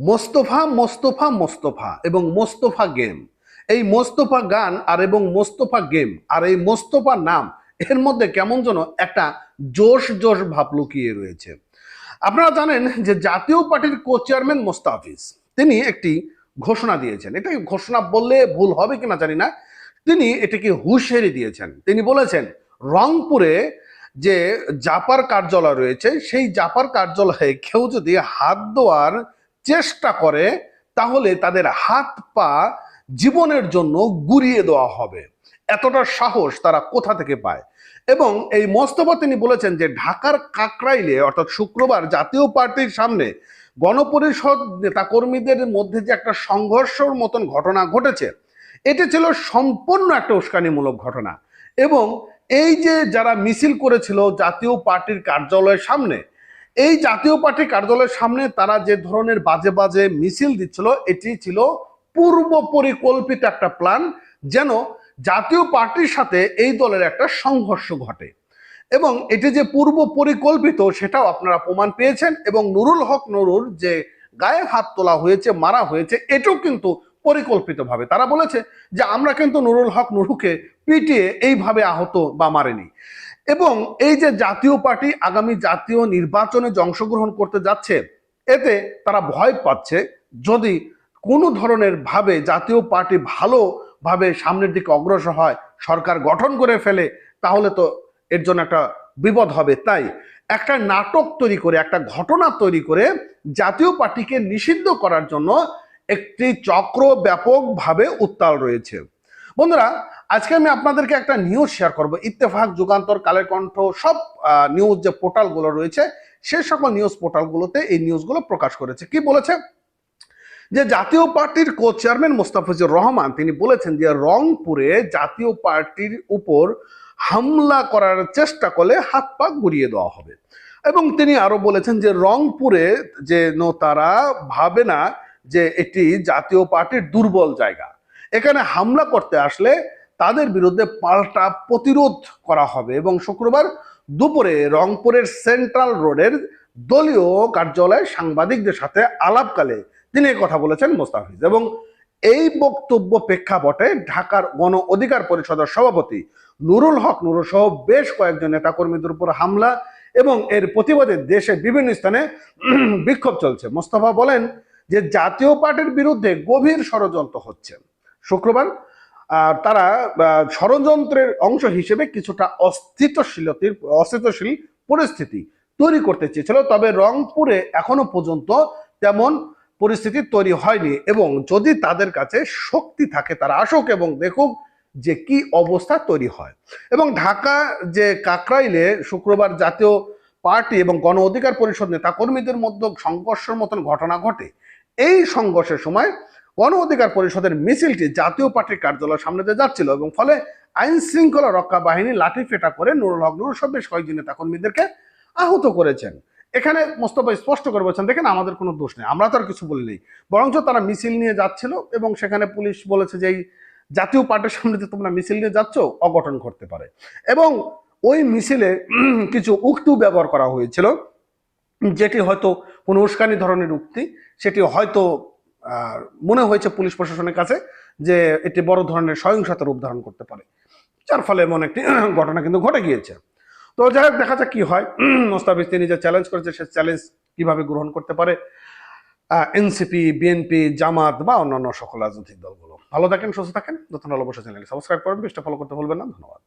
মোস্তফা মোস্তফা মোস্তফা এবং মোস্তফা গেম, এই মোস্তফা গান আর এবং মোস্তফা গেম আর এই মোস্তফা নাম, এর মধ্যে কেমন যেন একটা জোশ জোশ ভাব লুকিয়ে রয়েছে। আপনারা জানেন যে জাতীয় পার্টির কো চেয়ারম্যান মোস্তাফিজ তিনি একটি ঘোষণা দিয়েছেন। এটা ঘোষণা বললে ভুল হবে কিনা জানি না, তিনি এটাকে হুঁশিয়ারি দিয়েছেন। তিনি বলেছেন রংপুরে যে জাপার কার্যালয় রয়েছে সেই জাপার কার্যালয়ে কেউ যদি হাত দেওয়ার চেষ্টা করে তাহলে তাদের হাত পা জীবনের জন্য গুঁড়িয়ে দেওয়া হবে। এতটা সাহস তারা কোথা থেকে পায়? এবং এই মোস্তফা তিনি বলেছেন যে ঢাকার কাকরাইলে অর্থাৎ শুক্রবার জাতীয় পার্টির সামনে গণপরিষদ নেতাকর্মীদের মধ্যে যে একটা সংঘর্ষের মতন ঘটনা ঘটেছে, এটি ছিল সম্পূর্ণ একটা উস্কানিমূলক ঘটনা। এবং এই যে যারা মিছিল করেছিল জাতীয় পার্টির কার্যালয়ের সামনে, এই জাতীয় পার্টির কার্যালয়ের সামনে তারা যে ধরনের বাজে বাজে মিছিল দিচ্ছিল, এটি ছিল পূর্ব পরিকল্পিত একটা প্ল্যান, যেন জাতীয় পার্টির সাথে এই দলের একটা সংঘর্ষ ঘটে। এবং এটি যে পূর্ব পরিকল্পিত সেটাও আপনারা প্রমাণ পেয়েছেন। এবং নুরুল হক নুরুর যে গায়ে হাত তোলা হয়েছে, মারা হয়েছে, এটাও কিন্তু পরিকল্পিতভাবে। তারা বলেছে যে আমরা কিন্তু নুরুল হক নুরুকে পিটিয়ে এইভাবে আহত বা মারেনি। এবং এই যে জাতীয় পার্টি আগামী জাতীয় নির্বাচনে যে অংশগ্রহণ করতে যাচ্ছে, এতে তারা ভয় পাচ্ছে যদি কোনো ধরনের ভাবে জাতীয় পার্টি ভালোভাবে সামনের দিকে অগ্রসর হয়, সরকার গঠন করে ফেলে, তাহলে তো এর জন্য একটা বিপদ হবে। তাই একটা নাটক তৈরি করে, একটা ঘটনা তৈরি করে জাতীয় পার্টিকে নিষিদ্ধ করার জন্য একটি চক্র ব্যাপকভাবে উত্তাল রয়েছে। বন্ধুরা, আজকে আমি আপনাদেরকে একটা নিউজ শেয়ার করব। ইত্তেফাক, যুগান্তর, কালের কণ্ঠ, সব নিউজ যে পোর্টালগুলো রয়েছে সেই সকল নিউজ পোর্টালগুলোতে এই নিউজগুলো প্রকাশ করেছে। কি বলেছে? যে জাতীয় পার্টির কো চেয়ারম্যান মোস্তাফিজুর রহমান তিনি বলেছেন যে রংপুরে জাতীয় পার্টির উপর হামলা করার চেষ্টা করলে হাত পা গুঁড়িয়ে দেওয়া হবে। এবং তিনি আরো বলেছেন যে রংপুরে যে তারা ভাবে না যে এটি জাতীয় পার্টির দুর্বল জায়গা, এখানে হামলা করতে আসলে তাদের বিরুদ্ধে পাল্টা প্রতিরোধ করা হবে। এবং শুক্রবার দুপুরে রংপুরের সেন্ট্রাল রোডের দলীয় কার্যালয়ে সাংবাদিকদের সাথে আলাপকালে তিনি কথা বলেছেন মোস্তাফিজ। এবং এই বক্তব্য প্রেক্ষাপটে ঢাকার গণ অধিকার পরিষদের সভাপতি নুরুল হক নুরু সহ বেশ কয়েকজন নেতাকর্মীদের উপর হামলা এবং এর প্রতিবাদে দেশে বিভিন্ন স্থানে বিক্ষোভ চলছে। মোস্তফা বলেন যে জাতীয় পার্টির বিরুদ্ধে গভীর ষড়যন্ত্র হচ্ছে। শুক্রবার তারা ষড়যন্ত্রের অংশ হিসেবে কিছুটা অস্থিতিশীল পরিস্থিতি তৈরি করতে চেয়েছিল, তবে রংপুরে এখনো পর্যন্ত তেমন পরিস্থিতি তৈরি হয়নি। এবং যদি তাদের কাছে শক্তি থাকে তারা আসুক এবং দেখুক যে কি অবস্থা তৈরি হয়। এবং ঢাকা যে কাকরাইলে শুক্রবার জাতীয় পার্টি এবং গণ অধিকার পরিষদ নেতা কর্মীদের মধ্যে সংঘর্ষের মতন ঘটনা ঘটে। এই সংঘর্ষের সময় গণ অধিকার পরিষদের মিছিলটি জাতীয় পার্টির কার্যালয়ের সামনে দিয়ে যাচ্ছিল এবং ফলে আইন শৃঙ্খলা রক্ষা বাহিনী লাঠি ফেটা করে নুরুল হক নুরু সহ বেশ কয়েকজন নেতা কর্মীদেরকে আহত করেছেন। এখানে মোস্তফা স্পষ্ট করে বলছেন দেখেন আমাদের কোনো দোষ নেই, আমরা তো আর কিছু বলি নেই, বরঞ্চ তারা মিছিল নিয়ে যাচ্ছিল এবং সেখানে পুলিশ বলেছে যে এই জাতীয় পার্টির সামনে যে তোমরা মিছিল নিয়ে যাচ্ছ অঘটন ঘটতে পারে। এবং ওই মিছিলে কিছু উক্তি ব্যবহার করা হয়েছিল যেটি হয়তো কোনো উস্কানি ধরনের উক্তি, সেটি হয়তো মনে হয়েছে পুলিশ প্রশাসনের কাছে যে এটি বড় ধরনের সহিংসতার রূপ ধারণ করতে পারে, যার ফলে এমন একটি ঘটনা কিন্তু ঘটে গিয়েছে। তো যাই হোক, দেখা যাক কি হয়। মোস্তাফিজ তিনি যে চ্যালেঞ্জ করেছে সে চ্যালেঞ্জ কিভাবে গ্রহণ করতে পারে এনসিপি, বিএনপি, জামাত বা অন্যান্য সকল রাজনৈতিক দলগুলো। ভালো থাকেন, সুস্থ থাকেন। নতুন অবশ্যই চ্যানেলটি সাবস্ক্রাইব করবেন, পেজটা ফলো করতে ভুলবেন না। ধন্যবাদ।